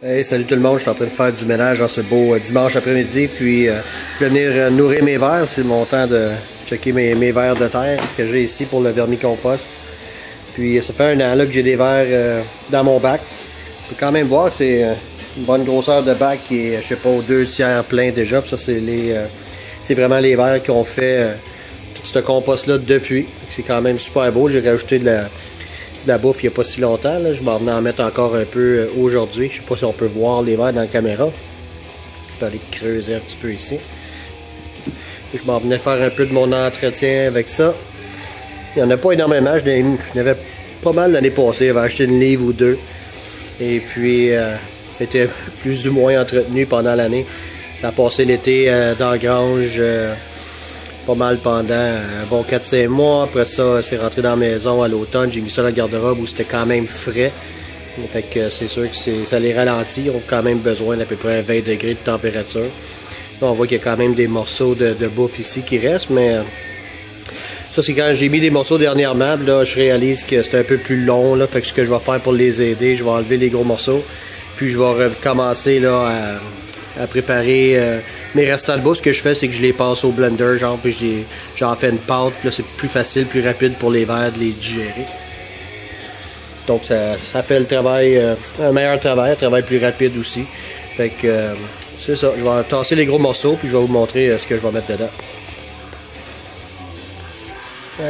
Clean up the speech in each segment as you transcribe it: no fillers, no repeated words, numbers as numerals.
Hey, salut tout le monde, je suis en train de faire du ménage en ce beau dimanche après-midi, puis je vais venir nourrir mes vers. C'est mon temps de checker mes vers de terre, ce que j'ai ici pour le vermicompost. Puis ça fait un an là, que j'ai des vers dans mon bac. On peut quand même voir que c'est une bonne grosseur de bac qui est, je sais pas, aux 2/3 plein déjà. Puis ça, c'est vraiment les vers qui ont fait tout ce compost-là depuis. C'est quand même super beau. J'ai rajouté de la bouffe il n'y a pas si longtemps. Là. Je m'en venais en mettre encore un peu aujourd'hui. Je sais pas si on peut voir les vers dans la caméra. Je peux aller creuser un petit peu ici. Je m'en venais faire un peu de mon entretien avec ça. Il n'y en a pas énormément. Je n'avais pas mal l'année passée. J'avais acheté une livre ou deux. Et puis, c'était plus ou moins entretenu pendant l'année. Ça a passé l'été dans la grange pas mal pendant un bon 4-5 mois. Après ça, c'est rentré dans la maison à l'automne. J'ai mis ça dans le garde-robe où c'était quand même frais. Fait que c'est sûr que ça les ralentit. Ils ont quand même besoin d'à peu près 20 degrés de température. Là, on voit qu'il y a quand même des morceaux de bouffe ici qui restent, mais ça, c'est quand j'ai mis des morceaux dernièrement. Là, je réalise que c'est un peu plus long. Là, fait que ce que je vais faire pour les aider, je vais enlever les gros morceaux. Puis je vais recommencer là, à préparer mes restants de bouffe. Ce que je fais, c'est que je les passe au blender, genre, puis j'en fais une pâte. Là, c'est plus facile, plus rapide pour les vers de les digérer. Donc ça fait le travail, un meilleur travail, un travail plus rapide aussi. Fait que c'est ça. Je vais tasser les gros morceaux, puis je vais vous montrer ce que je vais mettre dedans.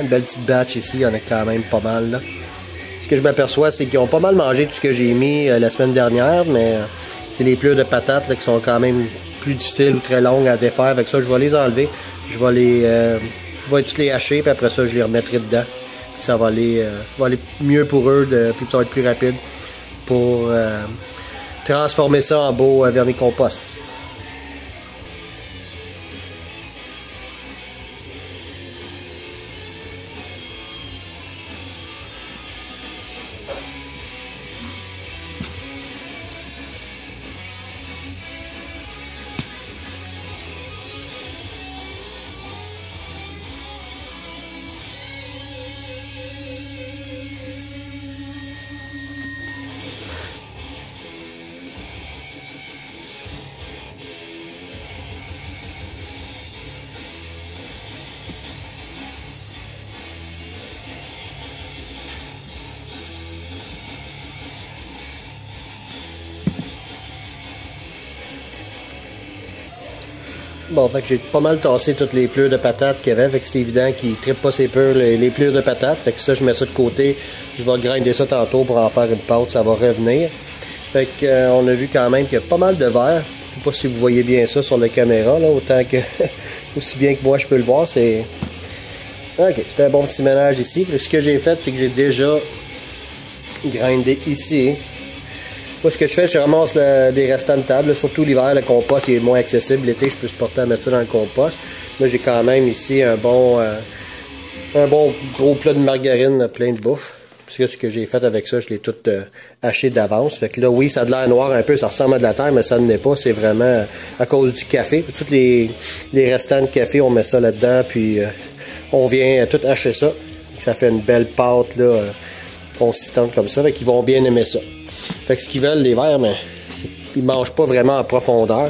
Une belle petite batch ici, il y en a quand même pas mal là. Ce que je m'aperçois, c'est qu'ils ont pas mal mangé tout ce que j'ai mis la semaine dernière, mais c'est les pleurs de patates là, qui sont quand même plus difficiles ou très longues à défaire. Avec ça, je vais les enlever. Je vais toutes les hacher, puis après ça, je les remettrai dedans. Puis ça va aller mieux pour eux, puis ça va être plus rapide pour transformer ça en beau vermicompost. Bon, fait que j'ai pas mal tassé toutes les pleurs de patates qu'il y avait, fait que c'est évident qu'ils ne trippent pas ces pleurs, les pleurs de patates, fait que ça, je mets ça de côté, je vais grinder ça tantôt pour en faire une pâte, ça va revenir. Fait que on a vu quand même qu'il y a pas mal de verre, je sais pas si vous voyez bien ça sur la caméra, là, autant que, aussi bien que moi je peux le voir, c'est... Ok, c'est un bon petit ménage ici. Ce que j'ai fait, c'est que j'ai déjà grindé ici. Moi, ce que je fais, je ramasse des restants de table. Là, surtout l'hiver, le compost il est moins accessible. L'été, je peux se porter à mettre ça dans le compost. Là, j'ai quand même ici un bon gros plat de margarine là, plein de bouffe. Parce que ce que j'ai fait avec ça, je l'ai tout haché d'avance. Fait que là, oui, ça a de l'air noir un peu, ça ressemble à de la terre, mais ça ne l'est pas. C'est vraiment à cause du café. Puis, tous les restants de café, on met ça là-dedans, puis on vient tout hacher ça. Ça fait une belle pâte là, consistante comme ça. Fait qu'ils vont bien aimer ça. Fait que ce qu'ils veulent, les vers, mais ils mangent pas vraiment en profondeur.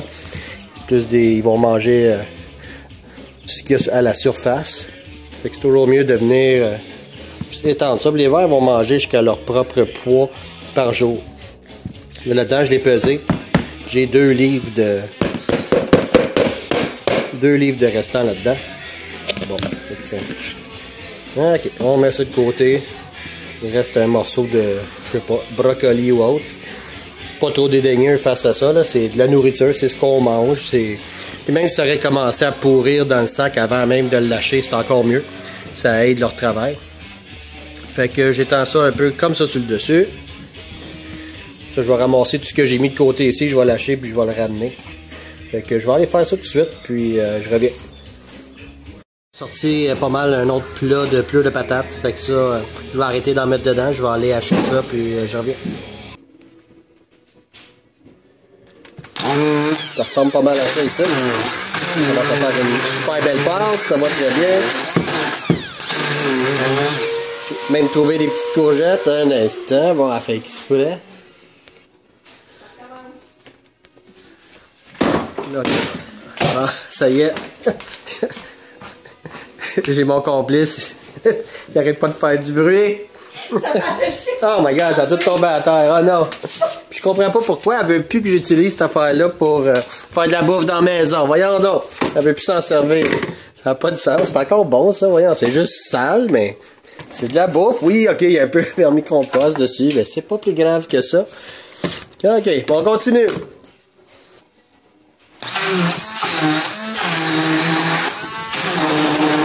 Ils vont manger ce qu'il y a à la surface. Fait que c'est toujours mieux de venir étendre ça. Puis les vers vont manger jusqu'à leur propre poids par jour. Là-dedans, je l'ai pesé. J'ai 2 livres de restants là-dedans. Bon, tiens. Ok, on met ça de côté. Il reste un morceau de, je sais pas, brocoli ou autre. Pas trop dédaigneux face à ça, là. C'est de la nourriture, c'est ce qu'on mange. Et même si ça aurait commencé à pourrir dans le sac avant même de le lâcher, c'est encore mieux. Ça aide leur travail. Fait que j'étends ça un peu comme ça sur le dessus. Ça, je vais ramasser tout ce que j'ai mis de côté ici, je vais lâcher puis je vais le ramener. Fait que je vais aller faire ça tout de suite, puis je reviens. Sorti pas mal un autre plat de pleurs de patates. Fait que ça, je vais arrêter d'en mettre dedans. Je vais aller acheter ça, puis je reviens. Ça ressemble pas mal à ça ici. On va faire une super belle pâte. Ça va très bien. J'ai même trouvé des petites courgettes. Un instant. Bon, elle fait exprès. Là, ah, ça y est. J'ai mon complice qui arrête pas de faire du bruit. Oh my god, ça a tout tombé à terre. Oh non. Puis je comprends pas pourquoi elle veut plus que j'utilise cette affaire-là pour faire de la bouffe dans la maison. Voyons donc. Elle veut plus s'en servir. Ça n'a pas de sens. C'est encore bon ça, voyons. C'est juste sale, mais c'est de la bouffe. Oui, ok, il y a un peu de vermicompost dessus, mais c'est pas plus grave que ça. Ok, on continue.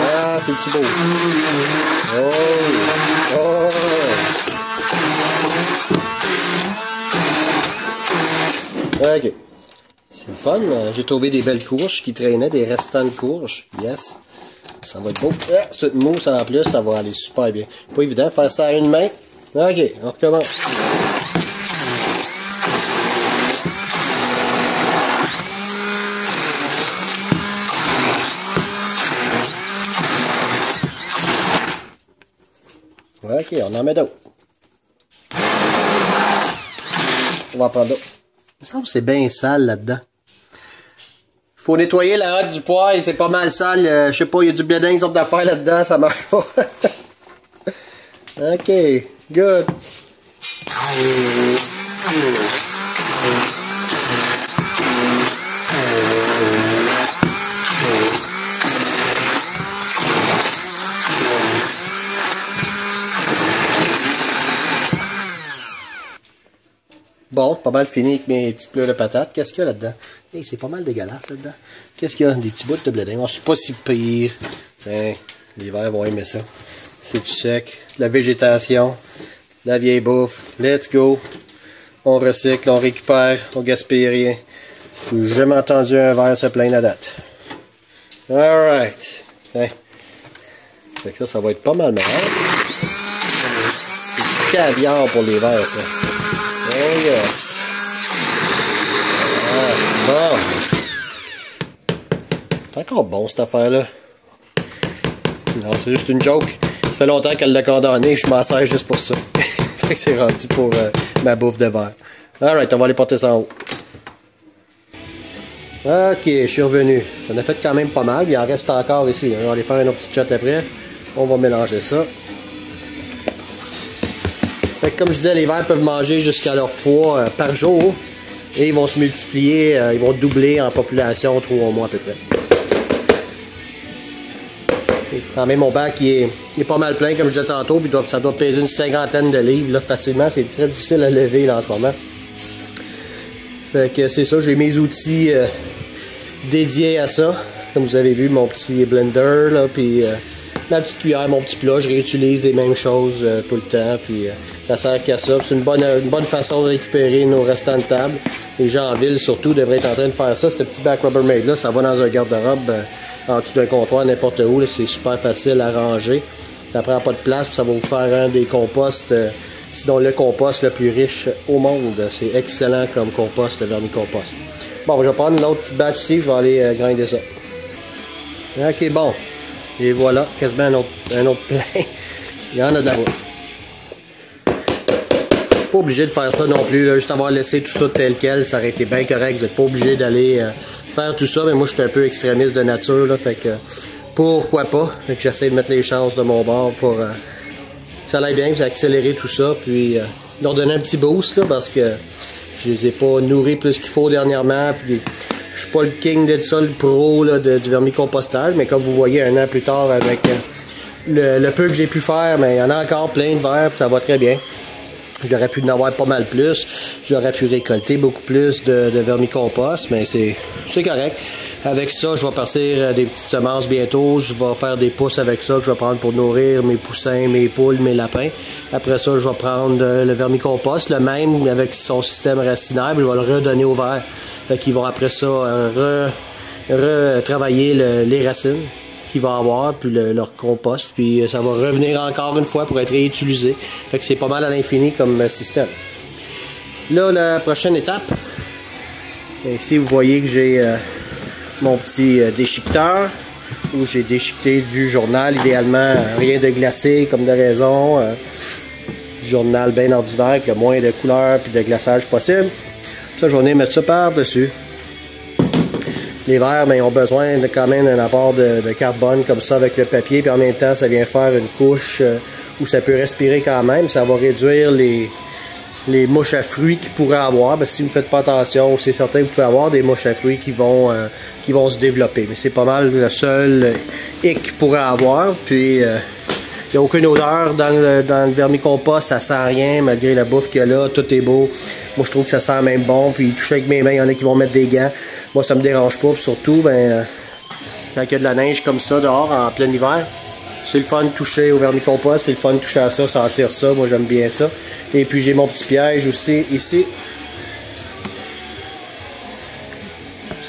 Ah, c'est beau. Oh, oh. Ok. C'est le fun. J'ai trouvé des belles courges qui traînaient, des restants de courges. Yes. Ça va être beau. Ah, c'est tout mou, ça en plus, ça va aller super bien. Pas évident de faire ça à une main. Ok, on recommence. Ok, on en met d'autres. On va en prendre d'autres. Il me semble que c'est bien sale là-dedans. Faut nettoyer la hotte du poêle, c'est pas mal sale. Je sais pas, il y a du blé d'Inde, sorte d'affaires là-dedans, ça marche pas. Ok, good. Bon, pas mal fini avec mes petites pleurs de patates. Qu'est-ce qu'il y a là-dedans? Hey, c'est pas mal dégueulasse là-dedans. Qu'est-ce qu'il y a? Des petits bouts de blé d'Inde. Oh, c'est pas si pire. Tiens, les vers vont aimer ça. C'est du sec, de la végétation, de la vieille bouffe. Let's go. On recycle, on récupère, on gaspille rien. J'ai jamais entendu un verre se plaindre à date. Alright. Tiens. Fait que ça va être pas mal meilleur. C'est du caviar pour les verres, ça. Oh yes. Ah, bon. C'est encore bon cette affaire-là. Non, c'est juste une joke. Ça fait longtemps qu'elle l'a condamné, je m'en sers juste pour ça. Fait que c'est rendu pour ma bouffe de verre. Alright, on va aller porter ça en haut. Ok, je suis revenu. On a fait quand même pas mal, il en reste encore ici. On va aller faire un autre petit chat après. On va mélanger ça. Fait que comme je disais, les vers peuvent manger jusqu'à leur poids par jour. Et ils vont se multiplier, ils vont doubler en population 3 mois à peu près. Et quand même, mon bac il est pas mal plein, comme je disais tantôt, puis ça doit peser une 50aine de livres là, facilement. C'est très difficile à lever là, en ce moment. Fait que c'est ça, j'ai mes outils dédiés à ça. Comme vous avez vu, mon petit blender, là, puis ma petite cuillère, mon petit plat, je réutilise les mêmes choses tout le temps, puis ça sert qu'à ça. C'est une bonne façon de récupérer nos restants de table. Les gens en ville, surtout, devraient être en train de faire ça. Ce petit bac Rubbermaid-là, ça va dans un garde-robe en dessous d'un comptoir, n'importe où. C'est super facile à ranger. Ça prend pas de place, puis ça va vous faire un des composts, sinon le compost le plus riche au monde. C'est excellent comme compost, le vermicompost. Bon, je vais prendre l'autre petit batch ici, je vais aller grinder ça. Ok, bon. Et voilà, quasiment un autre plein. Il y en a de la bouffe. Je suis pas obligé de faire ça non plus, là, juste avoir laissé tout ça tel quel, ça aurait été bien correct. Vous n'êtes pas obligé d'aller faire tout ça, mais moi je suis un peu extrémiste de nature, là, fait que pourquoi pas. Fait que j'essaie de mettre les chances de mon bord pour que ça aille bien, accélérer tout ça, puis leur donner un petit boost, là, parce que je les ai pas nourris plus qu'il faut dernièrement, puis je suis pas le king de ça, le pro là, du vermicompostage, mais comme vous voyez, un an plus tard, avec le peu que j'ai pu faire, mais il y en a encore plein de verres, puis ça va très bien. J'aurais pu en avoir pas mal plus. J'aurais pu récolter beaucoup plus de vermicompost, mais c'est correct. Avec ça, je vais partir des petites semences bientôt. Je vais faire des pousses avec ça que je vais prendre pour nourrir mes poussins, mes poules, mes lapins. Après ça, je vais prendre le vermicompost, le même avec son système racinaire, puis je vais le redonner au verre. Fait qu'ils vont après ça retravailler les racines qu'il va avoir, puis leur compost, puis ça va revenir encore une fois pour être réutilisé. Fait que c'est pas mal à l'infini comme système. Là, la prochaine étape, ici vous voyez que j'ai mon petit déchiqueteur, où j'ai déchiqueté du journal, idéalement rien de glacé comme de raison, du journal bien ordinaire avec le moins de couleurs puis de glaçage possible. Ça, je vais venir mettre ça par-dessus. Les verres, ben, ils ont besoin de quand même d'un apport de carbone comme ça avec le papier, puis en même temps, ça vient faire une couche où ça peut respirer quand même. Ça va réduire les mouches à fruits qu'ils pourraient avoir. Ben, si vous ne faites pas attention, c'est certain que vous pouvez avoir des mouches à fruits qui vont se développer. Mais c'est pas mal le seul hic qu'ils pourraient avoir. Puis, il n'y a aucune odeur dans le vermicompost, ça sent rien malgré la bouffe qu'il y a là, tout est beau. Moi je trouve que ça sent même bon, puis toucher avec mes mains, il y en a qui vont mettre des gants. Moi ça me dérange pas, puis surtout, ben, quand il y a de la neige comme ça dehors en plein hiver, c'est le fun de toucher au vermicompost, c'est le fun de toucher à ça, sentir ça, moi j'aime bien ça. Et puis j'ai mon petit piège aussi ici.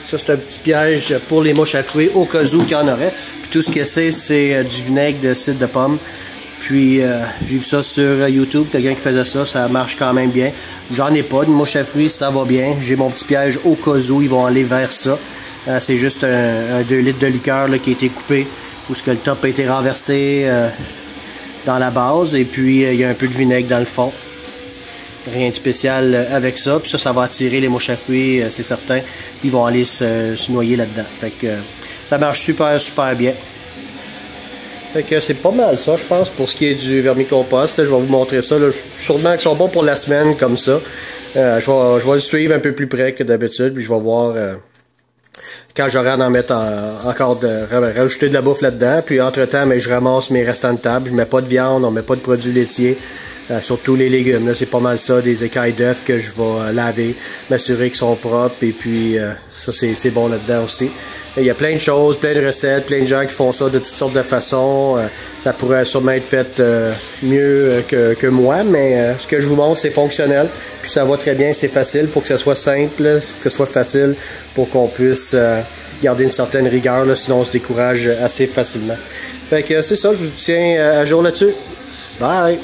Ça c'est un petit piège pour les mouches à fruits au cas où qu'il y en aurait. Puis tout ce que c'est du vinaigre de cidre de pomme. Puis j'ai vu ça sur YouTube, quelqu'un qui faisait ça, ça marche quand même bien. J'en ai pas de mouches à fruits, ça va bien. J'ai mon petit piège au cas où ils vont aller vers ça. C'est juste un 2 litres de liqueur là, qui a été coupé, où ce que le top a été renversé dans la base. Et puis il y a un peu de vinaigre dans le fond. Rien de spécial avec ça. Puis ça va attirer les mouches à fruits, c'est certain. Ils vont aller se noyer là-dedans. Fait que ça marche super, super bien. Fait que c'est pas mal ça, je pense, pour ce qui est du vermicompost. Je vais vous montrer ça. Là. Sûrement qu'ils sont bons pour la semaine, comme ça. Je vais le suivre un peu plus près que d'habitude. Puis je vais voir quand j'aurai à en mettre encore rajouter de la bouffe là-dedans. Puis entre-temps, je ramasse mes restants de table. Je mets pas de viande, on met pas de produits laitiers. Surtout les légumes, c'est pas mal ça, des écailles d'œufs que je vais laver, m'assurer qu'ils sont propres. Et puis ça, c'est bon là-dedans aussi. Il y a plein de choses, plein de recettes, plein de gens qui font ça de toutes sortes de façons. Ça pourrait sûrement être fait mieux que moi, mais ce que je vous montre, c'est fonctionnel. Puis ça va très bien, c'est facile. Il faut que ça soit simple, que ce soit facile pour qu'on puisse garder une certaine rigueur, là, sinon on se décourage assez facilement. Fait que c'est ça, je vous tiens à jour là-dessus. Bye!